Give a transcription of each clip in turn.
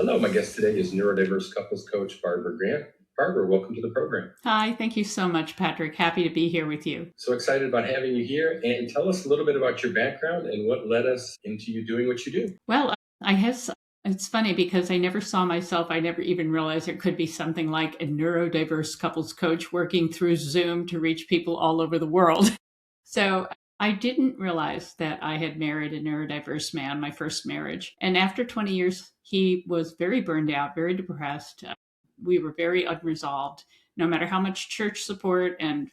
Hello, my guest today is neurodiverse couples coach Barbara Grant. Barbara, welcome to the program. Hi, thank you so much, Patrick. Happy to be here with you. So excited about having you here. And tell us a little bit about your background and what led us into you doing what you do. Well, I guess it's funny because I never saw myself, I never even realized there could be something like a neurodiverse couples coach working through Zoom to reach people all over the world. So I didn't realize that I had married a neurodiverse man, my first marriage. And after 20 years, he was very burned out, very depressed. We were very unresolved. No matter how much church support and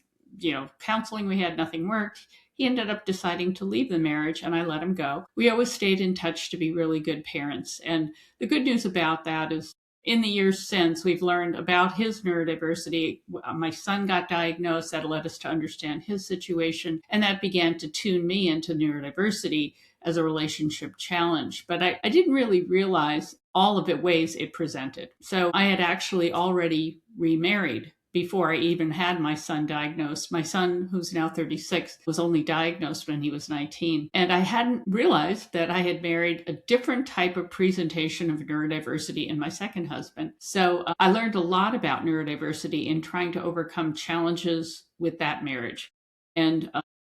counseling we had, nothing worked. He ended up deciding to leave the marriage, and I let him go. We always stayed in touch to be really good parents. And the good news about that is in the years since, we've learned about his neurodiversity. My son got diagnosed. That led us to understand his situation, and that began to tune me into neurodiversity as a relationship challenge. But I didn't really realize all of the ways it presented. So I had actually already remarried before I even had my son diagnosed. My son, who's now 36, was only diagnosed when he was 19. And I hadn't realized that I had married a different type of presentation of neurodiversity in my second husband. So I learned a lot about neurodiversity in trying to overcome challenges with that marriage. And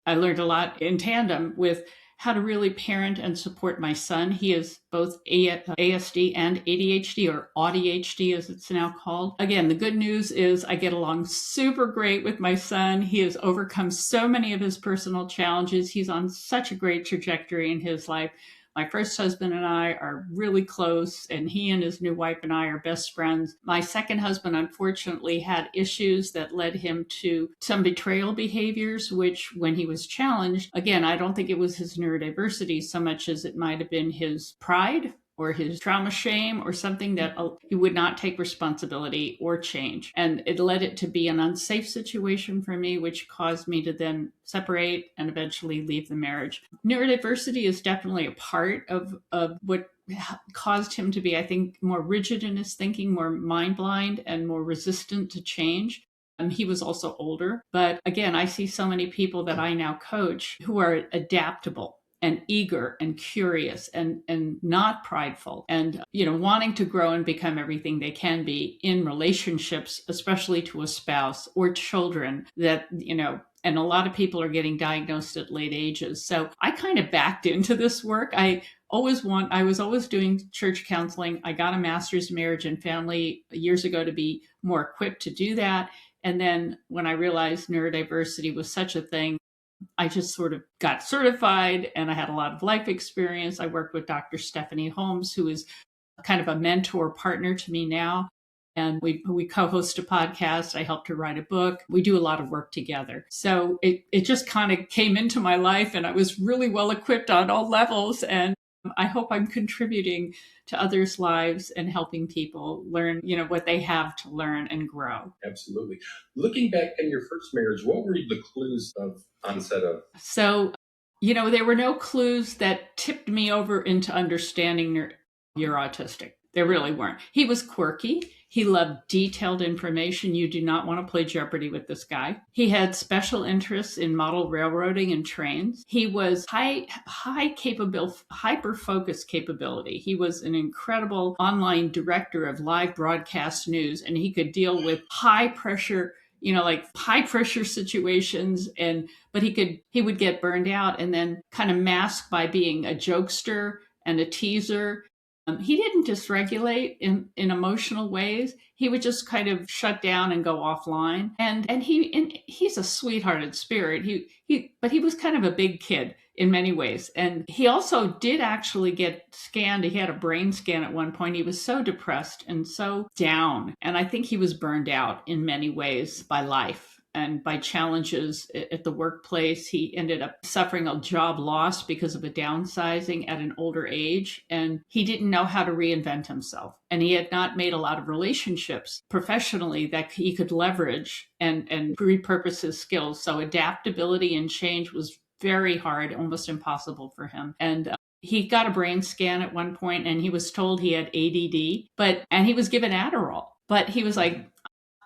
I learned a lot in tandem with how to really parent and support my son. He is both ASD and ADHD, or AuDHD as it's now called. Again, the good news is I get along super great with my son. He has overcome so many of his personal challenges. He's on such a great trajectory in his life. My first husband and I are really close, and he and his new wife and I are best friends. My second husband, unfortunately, had issues that led him to some betrayal behaviors, which when he was challenged, again, I don't think it was his neurodiversity so much as it might have been his pride or his trauma shame or something that he would not take responsibility or change. And it led it to be an unsafe situation for me, which caused me to then separate and eventually leave the marriage. Neurodiversity is definitely a part of what caused him to be, I think, more rigid in his thinking, more mind blind, and more resistant to change. He was also older. But again, I see so many people that I now coach who are adaptable and eager and curious and not prideful and, wanting to grow and become everything they can be in relationships, especially to a spouse or children that, and a lot of people are getting diagnosed at late ages. So I kind of backed into this work. I was always doing church counseling. I got a master's in marriage and family years ago to be more equipped to do that. And then when I realized neurodiversity was such a thing, I just sort of got certified, and I had a lot of life experience. I worked with Dr. Stephanie Holmes, who is kind of a mentor partner to me now. And we co-host a podcast. I helped her write a book. We do a lot of work together. So it just kind of came into my life, and I was really well equipped on all levels. And I hope I'm contributing to others' lives and helping people learn, what they have to learn and grow. Absolutely. Looking back in your first marriage, what were the clues of onset of? So, there were no clues that tipped me over into understanding you're autistic. There really weren't. He was quirky. He loved detailed information. You do not want to play Jeopardy with this guy. He had special interests in model railroading and trains. He was hyper-focused capability. He was an incredible online director of live broadcast news, and he could deal with high pressure situations, but he would get burned out and then kind of mask by being a jokester and a teaser. He didn't dysregulate in emotional ways. He would just kind of shut down and go offline. And he's a sweethearted spirit. But he was kind of a big kid in many ways. And he also did actually get scanned. He had a brain scan at one point. He was so depressed and so down. And I think he was burned out in many ways by life and by challenges at the workplace. He ended up suffering a job loss because of a downsizing at an older age, and he didn't know how to reinvent himself. And he had not made a lot of relationships professionally that he could leverage and repurpose his skills. So adaptability and change was very hard, almost impossible for him. And he got a brain scan at one point, and he was told he had ADD, and he was given Adderall. But he was like,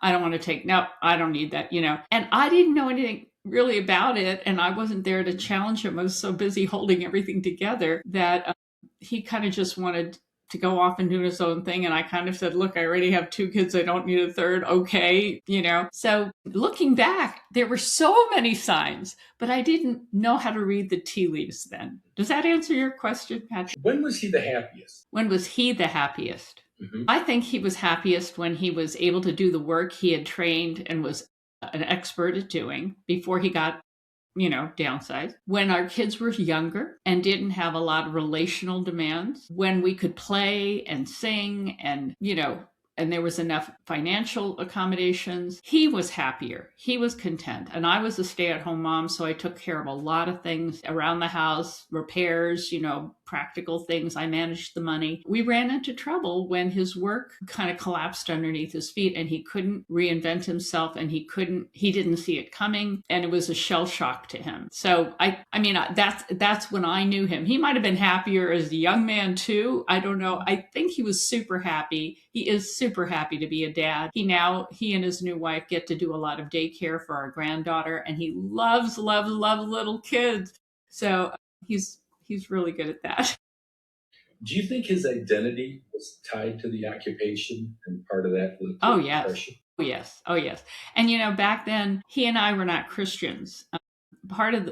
I don't want to take, no, I don't need that, And I didn't know anything really about it, and I wasn't there to challenge him. I was so busy holding everything together that he kind of just wanted to go off and do his own thing. And I kind of said, look, I already have 2 kids. I don't need a third. Okay. So looking back, there were so many signs, but I didn't know how to read the tea leaves then. Does that answer your question, Patrick? When was he the happiest? When was he the happiest? I think he was happiest when he was able to do the work he had trained and was an expert at doing before he got, downsized. When our kids were younger and didn't have a lot of relational demands, when we could play and sing and, and there was enough financial accommodations, he was happier. He was content. And I was a stay-at-home mom, so I took care of a lot of things around the house, repairs, practical things. I managed the money. We ran into trouble when his work kind of collapsed underneath his feet and he couldn't reinvent himself and he didn't see it coming. And it was a shell shock to him. So that's when I knew him. He might've been happier as a young man too. I don't know. I think he was super happy. He is super happy to be a dad. He and his new wife get to do a lot of daycare for our granddaughter and he loves little kids. So he's really good at that. Do you think his identity was tied to the occupation and part of that? Oh, yes. Oh, yes. And, back then, he and I were not Christians. Part of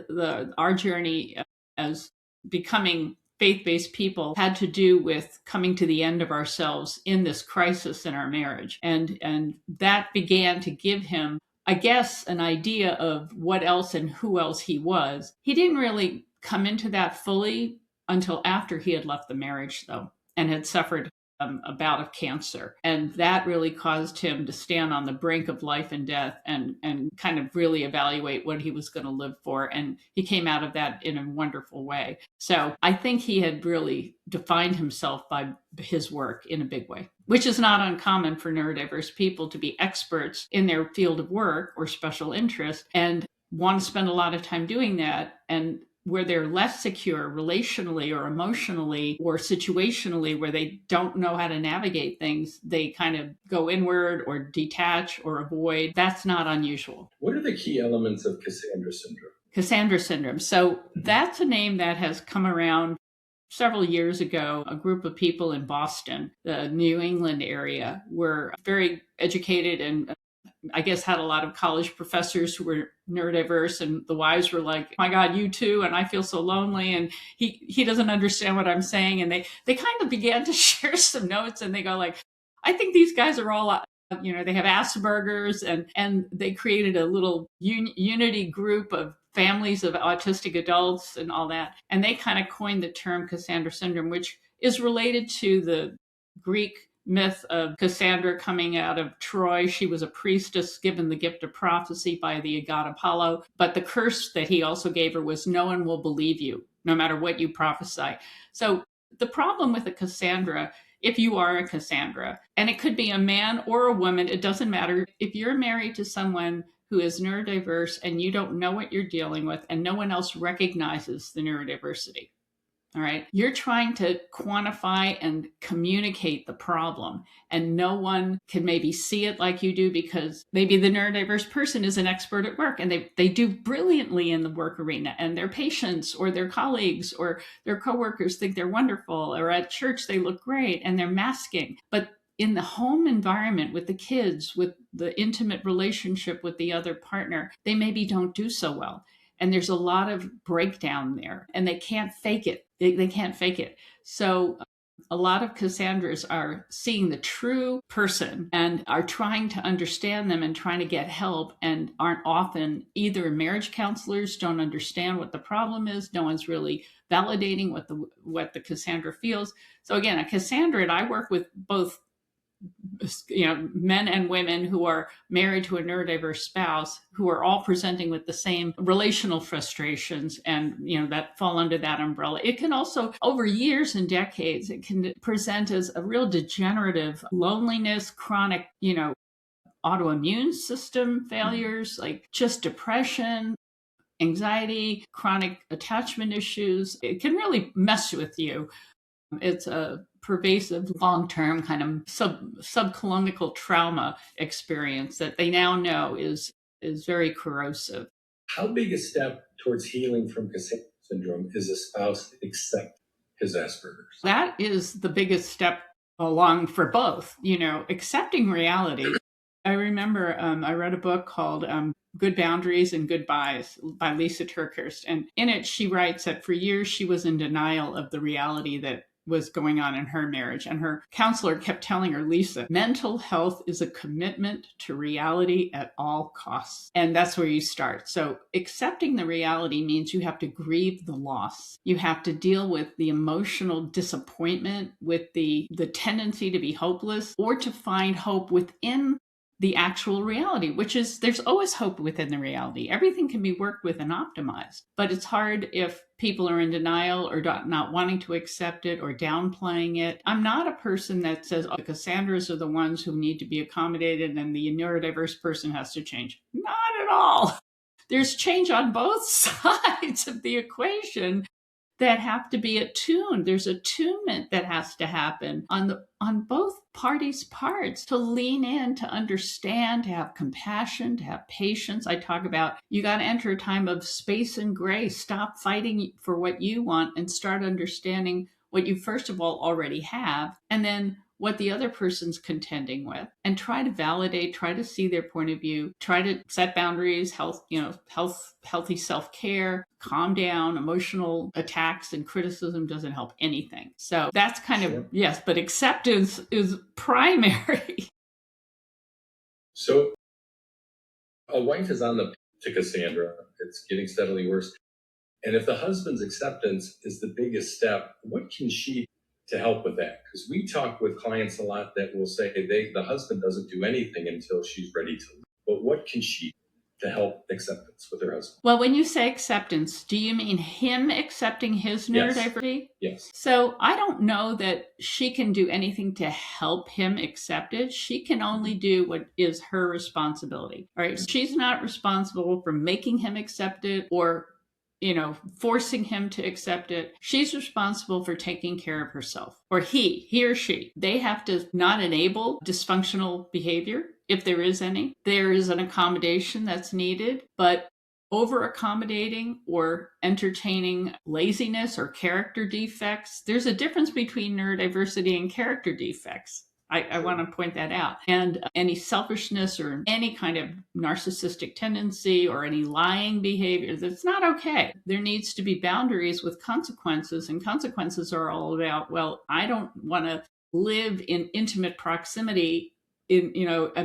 our journey as becoming faith-based people had to do with coming to the end of ourselves in this crisis in our marriage. And that began to give him, I guess, an idea of what else and who else he was. He didn't really come into that fully until after he had left the marriage, though, and had suffered a bout of cancer. And that really caused him to stand on the brink of life and death and kind of really evaluate what he was going to live for. And he came out of that in a wonderful way. So I think he had really defined himself by his work in a big way, which is not uncommon for neurodiverse people to be experts in their field of work or special interest and want to spend a lot of time doing that. And where they're less secure relationally or emotionally or situationally, where they don't know how to navigate things, they kind of go inward or detach or avoid. That's not unusual. What are the key elements of Cassandra syndrome? Cassandra syndrome. So that's a name that has come around several years ago. A group of people in Boston, the New England area, were very educated and I guess had a lot of college professors who were neurodiverse, and the wives were like, my God, you too. And I feel so lonely. And he doesn't understand what I'm saying. And they kind of began to share some notes and they go like, I think these guys are all, they have Asperger's and they created a little unity group of families of autistic adults and all that. And they kind of coined the term Cassandra syndrome, which is related to the Greek myth of Cassandra coming out of Troy. She was a priestess given the gift of prophecy by the god Apollo. But the curse that he also gave her was no one will believe you, no matter what you prophesy. So the problem with a Cassandra, if you are a Cassandra, and it could be a man or a woman, it doesn't matter. If you're married to someone who is neurodiverse and you don't know what you're dealing with and no one else recognizes the neurodiversity, all right, you're trying to quantify and communicate the problem, and no one can maybe see it like you do because maybe the neurodiverse person is an expert at work and they do brilliantly in the work arena, and their patients or their colleagues or their coworkers think they're wonderful, or at church they look great and they're masking. But in the home environment with the kids, with the intimate relationship with the other partner, they maybe don't do so well. And there's a lot of breakdown there and they can't fake it. They can't fake it. So a lot of Cassandras are seeing the true person and are trying to understand them and trying to get help, and aren't often either marriage counselors, don't understand what the problem is. No one's really validating what the Cassandra feels. So again, a Cassandra, and I work with both men and women who are married to a neurodiverse spouse, who are all presenting with the same relational frustrations and, that fall under that umbrella. It can also, over years and decades, it can present as a real degenerative loneliness, chronic, autoimmune system failures, like just depression, anxiety, chronic attachment issues. It can really mess with you. It's a pervasive, long-term kind of subclinical trauma experience that they now know is very corrosive. How big a step towards healing from Cassandra syndrome is a spouse accept his Asperger's. That is the biggest step along for both, accepting reality. I remember I read a book called Good Boundaries and Goodbyes by Lisa Turkhurst. And in it, she writes that for years she was in denial of the reality that was going on in her marriage. And her counselor kept telling her, Lisa, mental health is a commitment to reality at all costs. And that's where you start. So accepting the reality means you have to grieve the loss. You have to deal with the emotional disappointment, with the tendency to be hopeless or to find hope within the actual reality, which is there's always hope within the reality. Everything can be worked with and optimized, but it's hard if people are in denial or not wanting to accept it or downplaying it. I'm not a person that says, the Cassandras are the ones who need to be accommodated and the neurodiverse person has to change. Not at all. There's change on both sides of the equation that have to be attuned. There's attunement that has to happen on both parties' parts to lean in, to understand, to have compassion, to have patience. I talk about you got to enter a time of space and grace. Stop fighting for what you want and start understanding what you first of all already have, and then what the other person's contending with, and try to validate, try to see their point of view, try to set boundaries, healthy self-care, calm down. Emotional attacks and criticism doesn't help anything. So that's kind of, yes, but acceptance is primary. So a wife is on the to Cassandra. It's getting steadily worse. And if the husband's acceptance is the biggest step, what can she to help with that? Because we talk with clients a lot that will say the husband doesn't do anything until she's ready to leave. But what can she do to help acceptance with her husband? Well, when you say acceptance, do you mean him accepting his neurodiversity? Yes. So I don't know that she can do anything to help him accept it. She can only do what is her responsibility. All right. She's not responsible for making him accept it or forcing him to accept it. She's responsible for taking care of herself, or he or she. They have to not enable dysfunctional behavior if there is any. There is an accommodation that's needed, but over accommodating or entertaining laziness or character defects, there's a difference between neurodiversity and character defects. I want to point that out. And any selfishness or any kind of narcissistic tendency or any lying behavior, that's not okay. There needs to be boundaries with consequences, and consequences are all about, well, I don't want to live in intimate proximity and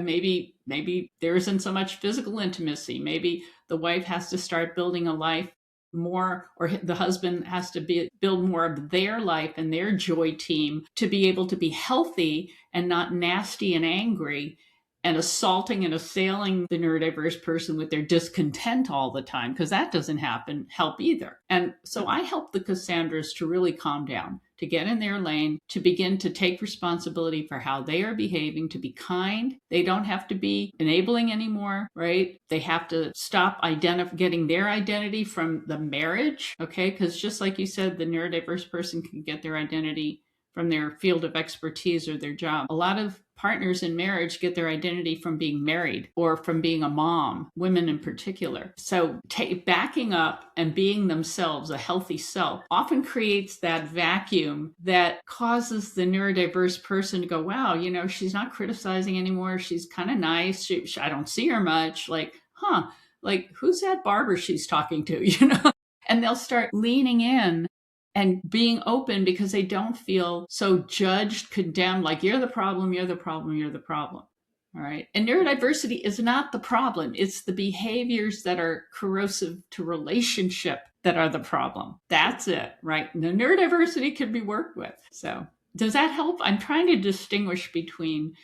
maybe there isn't so much physical intimacy. Maybe the wife has to start building a life more, or the husband has to build more of their life and their joy team to be able to be healthy and not nasty and angry and assaulting and assailing the neurodiverse person with their discontent all the time, because that doesn't help either. And so I help the Cassandras to really calm down, to get in their lane, to begin to take responsibility for how they are behaving, to be kind. They don't have to be enabling anymore, right? They have to stop getting their identity from the marriage, okay? Because just like you said, the neurodiverse person can get their identity from their field of expertise or their job. A lot of partners in marriage get their identity from being married or from being a mom, women in particular. So backing up and being themselves, a healthy self, often creates that vacuum that causes the neurodiverse person to go, wow, she's not criticizing anymore. She's kind of nice. I don't see her much. Like who's that barber she's talking to, And they'll start leaning in and being open because they don't feel so judged, condemned, like you're the problem, you're the problem, you're the problem. All right. And neurodiversity is not the problem. It's the behaviors that are corrosive to relationship that are the problem. That's it, right? And the neurodiversity can be worked with. So does that help? I'm trying to distinguish between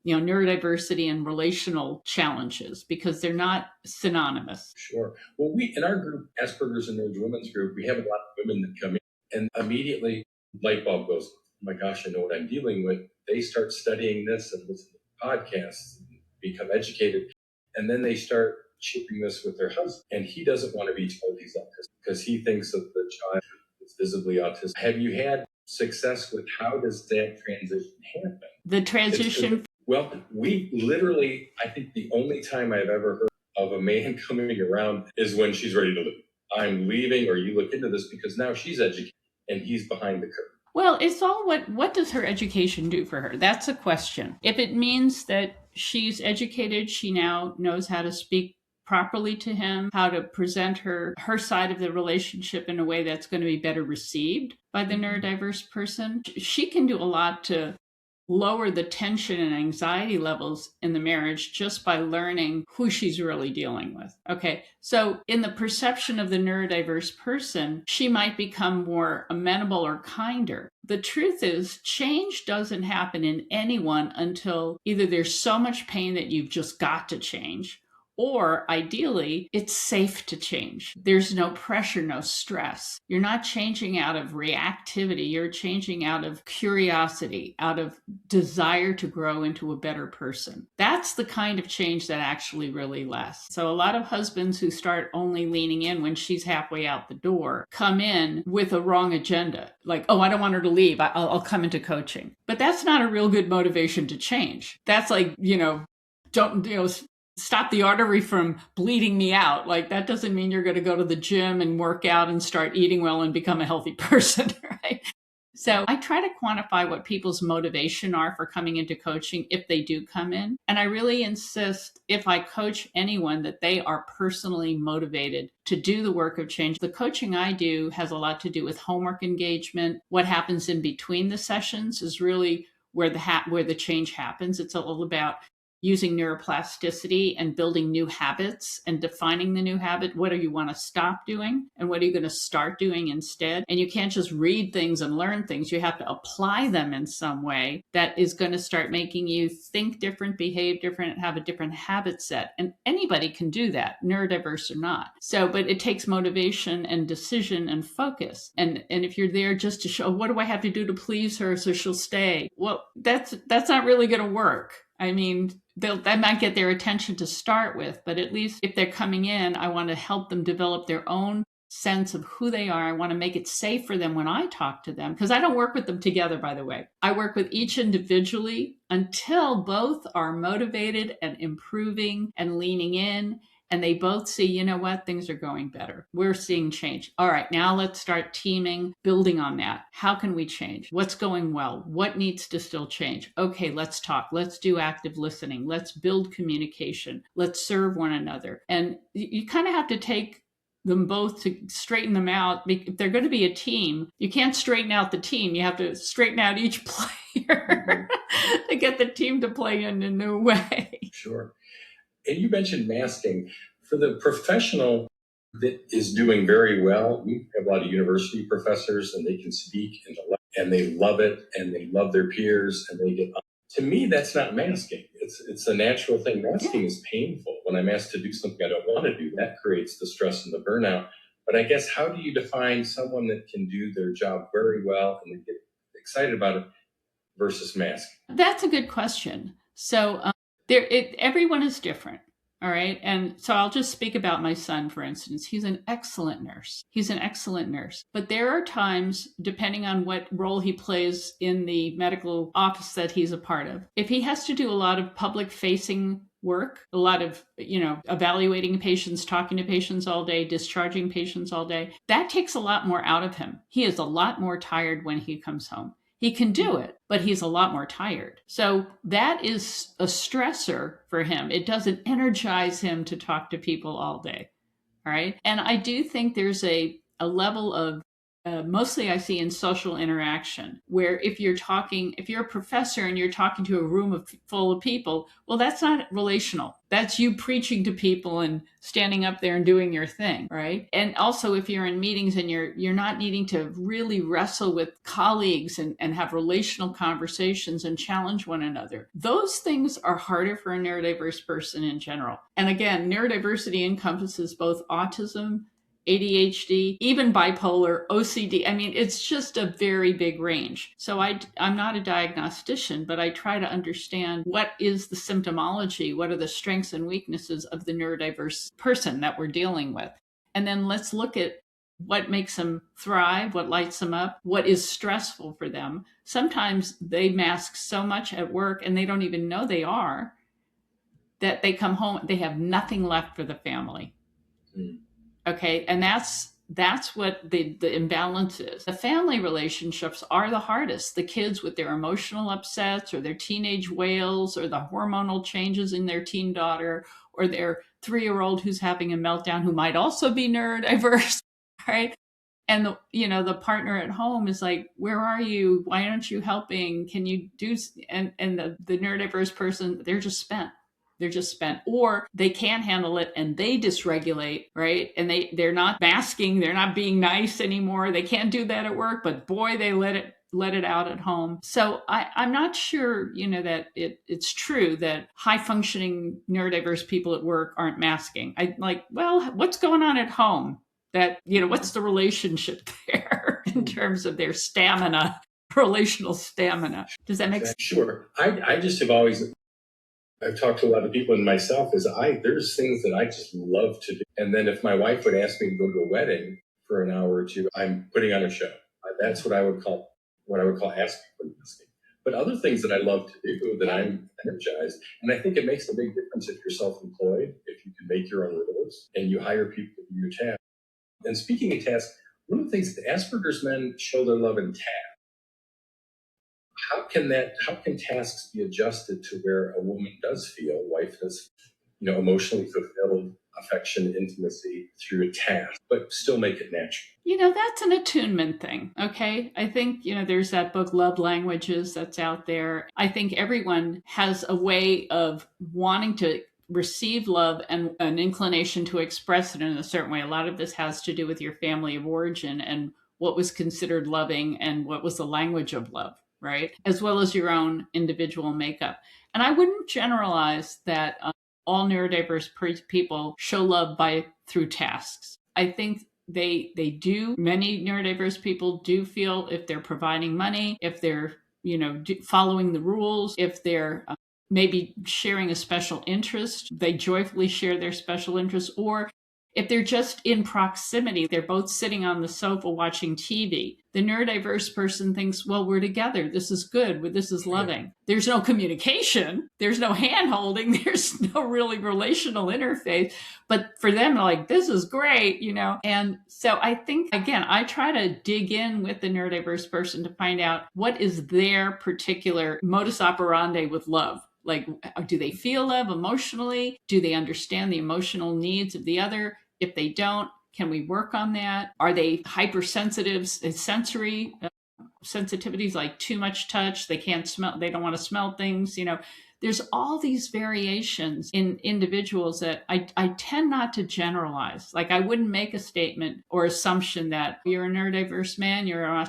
neurodiversity and relational challenges because they're not synonymous. Sure. Well, we in our group, Asperger's and Neurodiverse Women's group, we have a lot of women that come in and immediately light bulb goes, oh my gosh, I know what I'm dealing with. They start studying this and listen to podcasts and become educated. And then they start sharing this with their husband. And he doesn't want to be told he's autistic because he thinks that the child is visibly autistic. Have you had success with how does that transition happen? The transition? Well, we literally, I think the only time I've ever heard of a man coming around is when she's ready to leave. I'm leaving, or you look into this because now she's educated and he's behind the curve? Well, it's all what does her education do for her? That's a question. If it means that she's educated, she now knows how to speak properly to him, how to present her side of the relationship in a way that's going to be better received by the neurodiverse person. She can do a lot to lower the tension and anxiety levels in the marriage just by learning who she's really dealing with. Okay, so in the perception of the neurodiverse person, she might become more amenable or kinder. The truth is, change doesn't happen in anyone until either there's so much pain that you've just got to change, or ideally, it's safe to change. There's no pressure, no stress. You're not changing out of reactivity. You're changing out of curiosity, out of desire to grow into a better person. That's the kind of change that actually really lasts. So a lot of husbands who start only leaning in when she's halfway out the door come in with a wrong agenda. Like, oh, I don't want her to leave. I'll come into coaching. But that's not a real good motivation to change. That's like, stop the artery from bleeding me out. Like, that doesn't mean you're going to go to the gym and work out and start eating well and become a healthy person, right? So I try to quantify what people's motivation are for coming into coaching if they do come in. And I really insist, if I coach anyone, that they are personally motivated to do the work of change. The coaching I do has a lot to do with homework engagement. What happens in between the sessions is really where the change happens. It's all about using neuroplasticity and building new habits and defining the new habit. What do you want to stop doing? And what are you going to start doing instead? And you can't just read things and learn things. You have to apply them in some way that is going to start making you think different, behave different, have a different habit set. And anybody can do that, neurodiverse or not. So, but it takes motivation and decision and focus. And if you're there just to show, what do I have to do to please her so she'll stay? Well, that's not really going to work. I mean, that might get their attention to start with, but at least if they're coming in, I want to help them develop their own sense of who they are. I want to make it safe for them when I talk to them, because I don't work with them together, by the way. I work with each individually until both are motivated and improving and leaning in. And they both see, you know what, things are going better. We're seeing change. All right, now let's start teaming, building on that. How can we change? What's going well? What needs to still change? Okay, let's talk. Let's do active listening. Let's build communication. Let's serve one another. And you kind of have to take them both to straighten them out. If they're going to be a team, you can't straighten out the team. You have to straighten out each player to get the team to play in a new way. Sure. And you mentioned masking. For the professional that is doing very well, we have a lot of university professors and they can speak and they love it and they love their peers and they get, to me, that's not masking. It's a natural thing. Masking is painful. When I'm asked to do something I don't want to do, that creates the stress and the burnout. But I guess, how do you define someone that can do their job very well and they get excited about it versus masking? That's a good question. So everyone is different. All right. And so I'll just speak about my son, for instance. He's an excellent nurse. But there are times, depending on what role he plays in the medical office that he's a part of, if he has to do a lot of public facing work, a lot of, evaluating patients, talking to patients all day, discharging patients all day, that takes a lot more out of him. He is a lot more tired when he comes home. He can do it, but he's a lot more tired. So that is a stressor for him. It doesn't energize him to talk to people all day. All right. And I do think there's a level of, mostly I see in social interaction, where if you're a professor and you're talking to a room full of people, well, that's not relational. That's you preaching to people and standing up there and doing your thing, right? And also, if you're in meetings and you're not needing to really wrestle with colleagues and have relational conversations and challenge one another, those things are harder for a neurodiverse person in general. And again, neurodiversity encompasses both autism, ADHD, even bipolar, OCD. I mean, it's just a very big range. So I'm not a diagnostician, but I try to understand what is the symptomology, what are the strengths and weaknesses of the neurodiverse person that we're dealing with. And then let's look at what makes them thrive, what lights them up, what is stressful for them. Sometimes they mask so much at work and they don't even know they are, that they come home, they have nothing left for the family. Okay. And that's that's what the imbalance is. The family relationships are the hardest. The kids with their emotional upsets or their teenage wails or the hormonal changes in their teen daughter or their 3-year-old who's having a meltdown who might also be neurodiverse, right? And the partner at home is like, where are you? Why aren't you helping? Can you do? And the neurodiverse person, they're just spent. They're just spent, or they can't handle it and they dysregulate, right? And they're not masking, they're not being nice anymore. They can't do that at work, but boy, they let it out at home. So I'm not sure, that it's true that high functioning neurodiverse people at work aren't masking. I like, well, what's going on at home? That, what's the relationship there in terms of their stamina, relational stamina? Does that make sense? Sure. I just have I've talked to a lot of people and myself there's things that I just love to do. And then if my wife would ask me to go to a wedding for an hour or two, I'm putting on a show. That's what I would call asking for listening. But other things that I love to do, that I'm energized, and I think it makes a big difference if you're self-employed, if you can make your own rules and you hire people to do your tasks. And speaking of tasks, one of the things that Asperger's men show their love in tasks. How can tasks be adjusted to where a woman does feel, wife does, emotionally fulfilled, affection, intimacy through a task, but still make it natural? That's an attunement thing. Okay. I think, there's that book, Love Languages, that's out there. I think everyone has a way of wanting to receive love and an inclination to express it in a certain way. A lot of this has to do with your family of origin and what was considered loving and what was the language of love, right? As well as your own individual makeup. And I wouldn't generalize that all neurodiverse people show love through tasks. I think they do. Many neurodiverse people do feel if they're providing money, if they're following the rules, if they're maybe sharing a special interest, they joyfully share their special interest, or if they're just in proximity, they're both sitting on the sofa watching TV. The neurodiverse person thinks, well, we're together. This is good. This is loving. There's no communication. There's no hand-holding. There's no really relational interface. But for them, like, this is great, And so I think, again, I try to dig in with the neurodiverse person to find out what is their particular modus operandi with love. Like, do they feel love emotionally? Do they understand the emotional needs of the other? If they don't, can we work on that? Are they hypersensitive, sensory sensitivities, like too much touch? They can't smell, they don't want to smell things. There's all these variations in individuals that I tend not to generalize. Like, I wouldn't make a statement or assumption that you're a neurodiverse man, you're an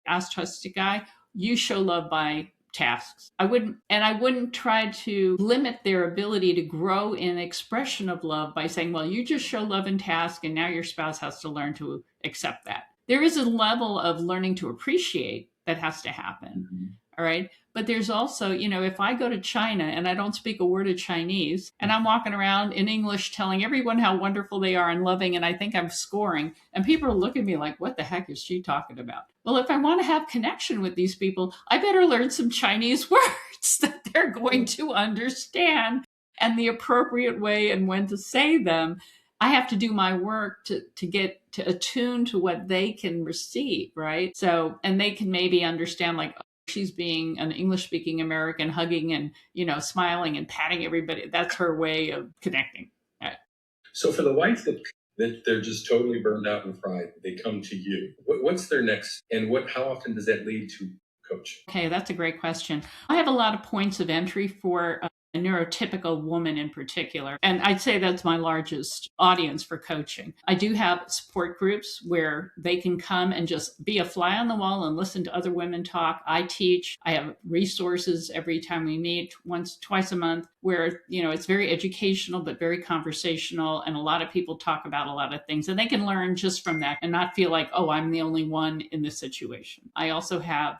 autistic guy, you show love by tasks. I wouldn't try to limit their ability to grow in expression of love by saying, well, you just show love in task and now your spouse has to learn to accept that. There is a level of learning to appreciate that has to happen. Mm-hmm. All right. But there's also, if I go to China and I don't speak a word of Chinese and I'm walking around in English telling everyone how wonderful they are and loving, and I think I'm scoring, and people are looking at me like, what the heck is she talking about? Well, if I want to have connection with these people, I better learn some Chinese words that they're going to understand and the appropriate way and when to say them. I have to do my work to get to attune to what they can receive, right? So, and they can maybe understand, like, she's being an English-speaking American, hugging and, smiling and patting everybody. That's her way of connecting. Right. So for the wife that they're just totally burned out and fried, they come to you. What's their next, and how often does that lead to coaching? Okay, that's a great question. I have a lot of points of entry for a neurotypical woman in particular. And I'd say that's my largest audience for coaching. I do have support groups where they can come and just be a fly on the wall and listen to other women talk. I teach. I have resources every time we meet, twice a month, where, it's very educational, but very conversational. And a lot of people talk about a lot of things, and they can learn just from that and not feel like, oh, I'm the only one in this situation. I also have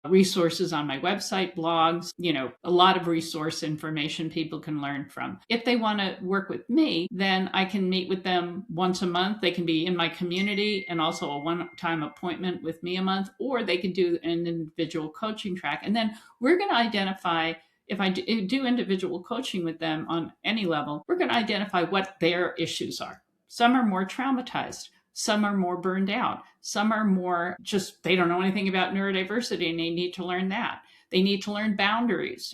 resources on my website, blogs, a lot of resource information people can learn from. If they want to work with me, then I can meet with them once a month. They can be in my community and also a one-time appointment with me a month, or they can do an individual coaching track. And then we're going to identify, if I do individual coaching with them on any level, we're going to identify what their issues are. Some are more traumatized. Some are more burned out. Some are more just, they don't know anything about neurodiversity and they need to learn that. They need to learn boundaries.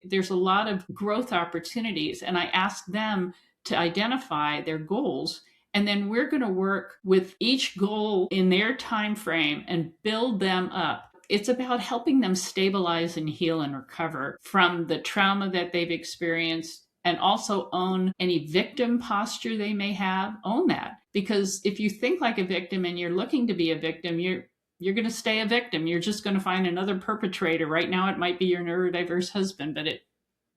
There's a lot of growth opportunities. And I ask them to identify their goals. And then we're going to work with each goal in their time frame and build them up. It's about helping them stabilize and heal and recover from the trauma that they've experienced, and also own any victim posture they may have. Own that. Because if you think like a victim and you're looking to be a victim, you're going to stay a victim. You're just going to find another perpetrator. Right now, it might be your neurodiverse husband, but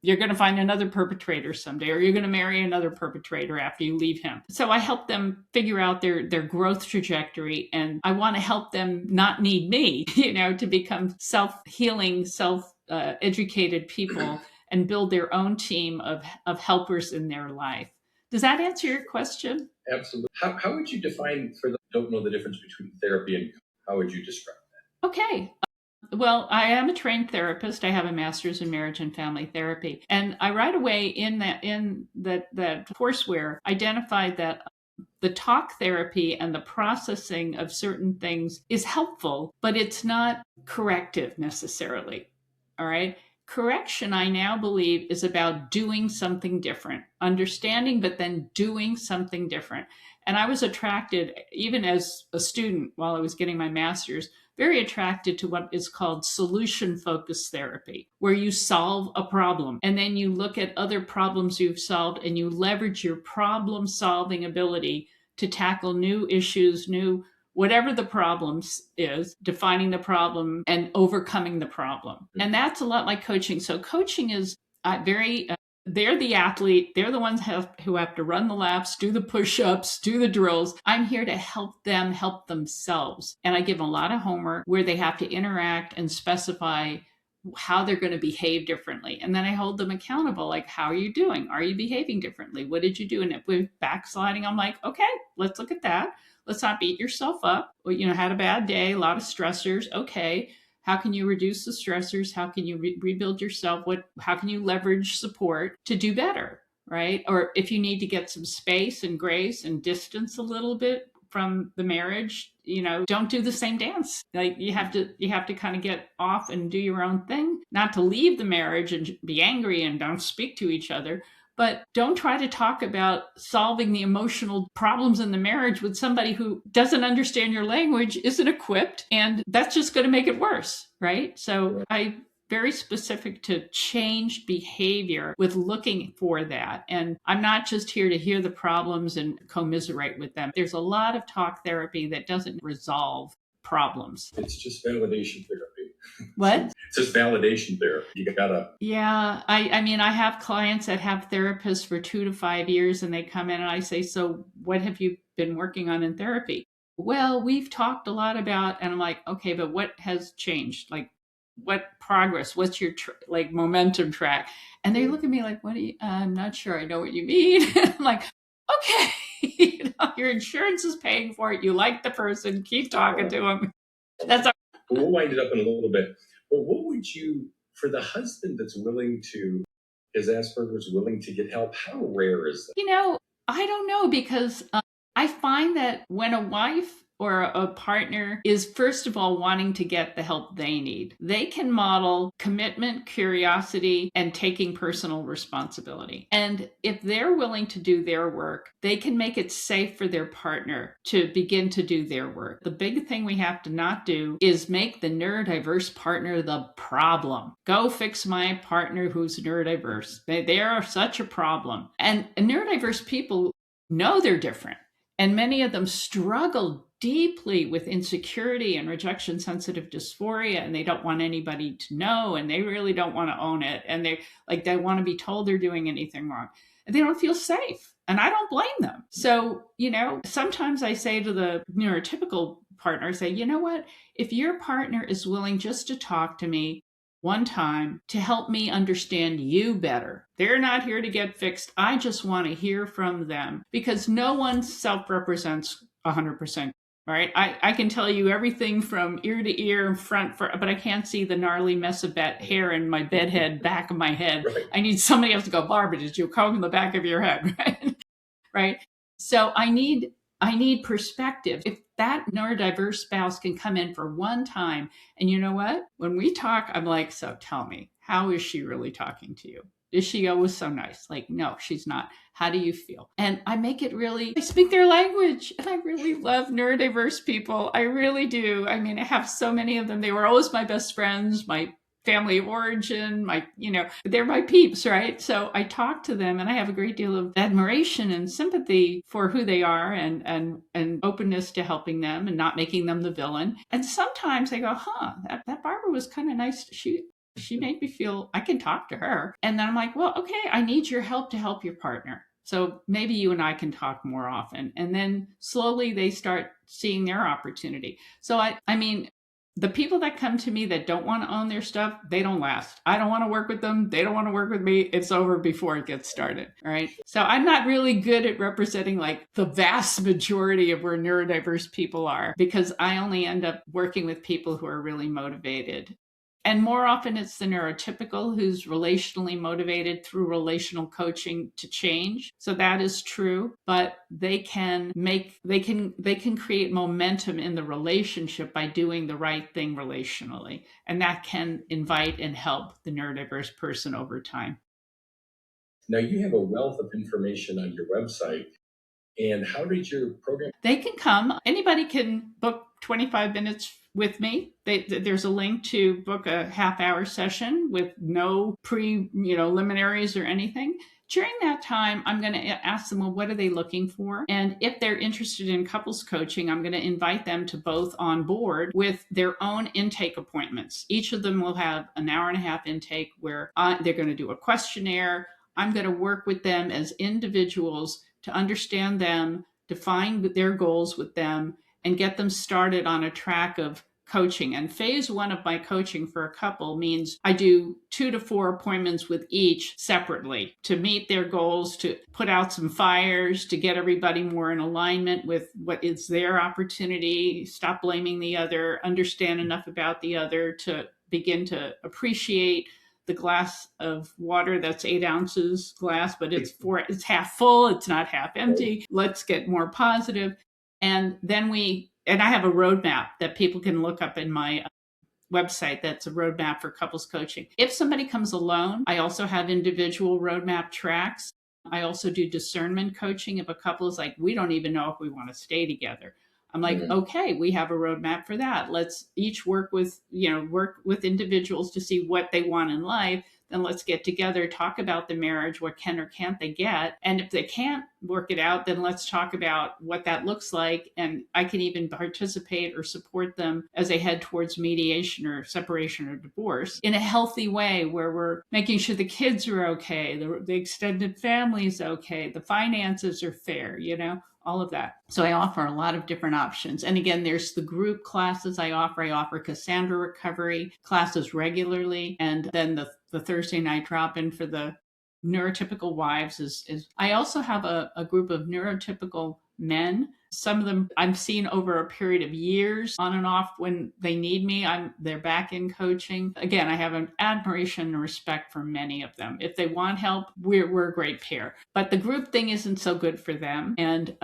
you're going to find another perpetrator someday, or you're going to marry another perpetrator after you leave him. So I help them figure out their growth trajectory, and I want to help them not need me, to become self-healing, self-educated people and build their own team of helpers in their life. Does that answer your question? Absolutely. How would you define, for those who don't know the difference between therapy and how would you describe that? Okay. Well, I am a trained therapist. I have a master's in marriage and family therapy. And I right away in that courseware identified that the talk therapy and the processing of certain things is helpful, but it's not corrective necessarily. All right. Correction, I now believe, is about doing something different, understanding, but then doing something different. And I was attracted, even as a student while I was getting my master's, very attracted to what is called solution-focused therapy, where you solve a problem and then you look at other problems you've solved and you leverage your problem-solving ability to tackle new issues, whatever the problem is, defining the problem and overcoming the problem. And that's a lot like coaching. So coaching is they're the athlete. They're the ones who have to run the laps, do the push-ups, do the drills. I'm here to help them help themselves. And I give them a lot of homework where they have to interact and specify how they're going to behave differently. And then I hold them accountable. Like, how are you doing? Are you behaving differently? What did you do? And if we're backsliding, I'm like, okay, let's look at that. Let's not beat yourself up. Had a bad day, a lot of stressors. Okay. How can you reduce the stressors? How can you rebuild yourself? How can you leverage support to do better, right? Or if you need to get some space and grace and distance a little bit from the marriage, don't do the same dance. Like you have to kind of get off and do your own thing, not to leave the marriage and be angry and don't speak to each other. But don't try to talk about solving the emotional problems in the marriage with somebody who doesn't understand your language, isn't equipped, and that's just going to make it worse, right? So I'm very specific to change behavior with looking for that. And I'm not just here to hear the problems and commiserate with them. There's a lot of talk therapy that doesn't resolve problems. It's just validation therapy. What? It's just validation therapy. You gotta. Yeah. I mean, I have clients that have therapists for 2 to 5 years and they come in and I say, so what have you been working on in therapy? Well, we've talked a lot about, and I'm like, okay, but what has changed? Like what progress? What's your momentum track? And they look at me like, I'm not sure I know what you mean. I'm like, okay, your insurance is paying for it. You like the person, keep talking to them. That's all. We'll wind it up in a little bit. But what would you, for the husband that's willing to, his Asperger's willing to get help, how rare is that? I don't know, because I find that when a wife or a partner is, first of all, wanting to get the help they need, they can model commitment, curiosity, and taking personal responsibility. And if they're willing to do their work, they can make it safe for their partner to begin to do their work. The big thing we have to not do is make the neurodiverse partner the problem. Go fix my partner who's neurodiverse. They are such a problem. And neurodiverse people know they're different. And many of them struggle deeply with insecurity and rejection sensitive dysphoria, and they don't want anybody to know, and they really don't want to own it. And they want to be told they're doing anything wrong, and they don't feel safe. And I don't blame them. So, sometimes I say to the neurotypical partner, I say, you know what, if your partner is willing just to talk to me one time to help me understand you better. They're not here to get fixed. I just want to hear from them, because no one self-represents 100%. Right? I can tell you everything from ear to ear, but I can't see the gnarly mess of hair in my bedhead, back of my head. Right. I need somebody else to go, Barbara, did you comb the back of your head? Right? So I need I need perspective. If that neurodiverse spouse can come in for one time, and you know what? When we talk, I'm like, so tell me, how is she really talking to you? Is she always so nice? Like, no, she's not. How do you feel? And I make it really, I speak their language. And I really love neurodiverse people. I really do. I mean, I have so many of them. They were always my best friends, my family of origin, they're my peeps, right? So I talk to them and I have a great deal of admiration and sympathy for who they are and openness to helping them and not making them the villain. And sometimes I go, that Barbara was kind of nice. She made me feel I can talk to her. And then I'm like, well, okay, I need your help to help your partner. So maybe you and I can talk more often. And then slowly they start seeing their opportunity. So I mean, the people that come to me that don't want to own their stuff, they don't last. I don't want to work with them. They don't want to work with me. It's over before it gets started. All right. So I'm not really good at representing like the vast majority of where neurodiverse people are, because I only end up working with people who are really motivated. And more often it's the neurotypical who's relationally motivated through relational coaching to change. So that is true, but they can create momentum in the relationship by doing the right thing relationally. And that can invite and help the neurodiverse person over time. Now you have a wealth of information on your website. And how did your program? They can come. Anybody can book 25 minutes with me. There's a link to book a half-hour session with no preliminaries or anything. During that time, I'm going to ask them, well, what are they looking for? And if they're interested in couples coaching, I'm going to invite them to both on board with their own intake appointments. Each of them will have an hour and a half intake where they're going to do a questionnaire. I'm going to work with them as individuals to understand them, define their goals with them, and get them started on a track of coaching. And phase 1 of my coaching for a couple means I do 2 to 4 appointments with each separately to meet their goals, to put out some fires, to get everybody more in alignment with what is their opportunity, stop blaming the other, understand enough about the other to begin to appreciate the glass of water that's 8 ounces glass, but it's half full, it's not half empty. Let's get more positive. And then I have a roadmap that people can look up in my website. That's a roadmap for couples coaching. If somebody comes alone, I also have individual roadmap tracks. I also do discernment coaching. If a couple is like, we don't even know if we want to stay together, I'm like, okay, we have a roadmap for that. Let's each work with individuals to see what they want in life. Then let's get together, talk about the marriage, what can or can't they get. And if they can't work it out, then let's talk about what that looks like. And I can even participate or support them as they head towards mediation or separation or divorce in a healthy way where we're making sure the kids are okay, the extended family is okay, the finances are fair, all of that. So I offer a lot of different options. And again, there's the group classes I offer. I offer Cassandra recovery classes regularly. And then the Thursday night drop-in for the neurotypical wives is I also have a group of neurotypical men. Some of them I've seen over a period of years on and off when they need me. They're back in coaching. Again, I have an admiration and respect for many of them. If they want help, we're a great pair. But the group thing isn't so good for them. And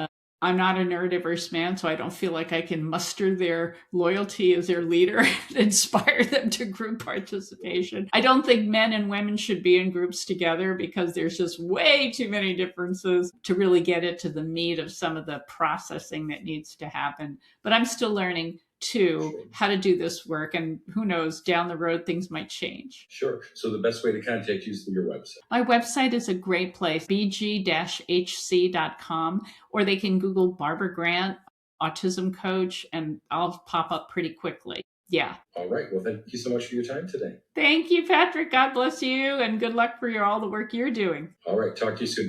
I'm not a neurodiverse man, so I don't feel like I can muster their loyalty as their leader and inspire them to group participation. I don't think men and women should be in groups together because there's just way too many differences to really get it to the meat of some of the processing that needs to happen. But I'm still learning too how to do this work, and who knows, down the road things might change. Sure. So the best way to contact you is through your website. My website is a great place, bg-hc.com, or they can Google Barbara Grant, autism coach, and I'll pop up pretty quickly. Yeah. All right. Well, thank you so much for your time today. Thank you, Patrick. God bless you, and good luck for all the work you're doing. All right. Talk to you soon.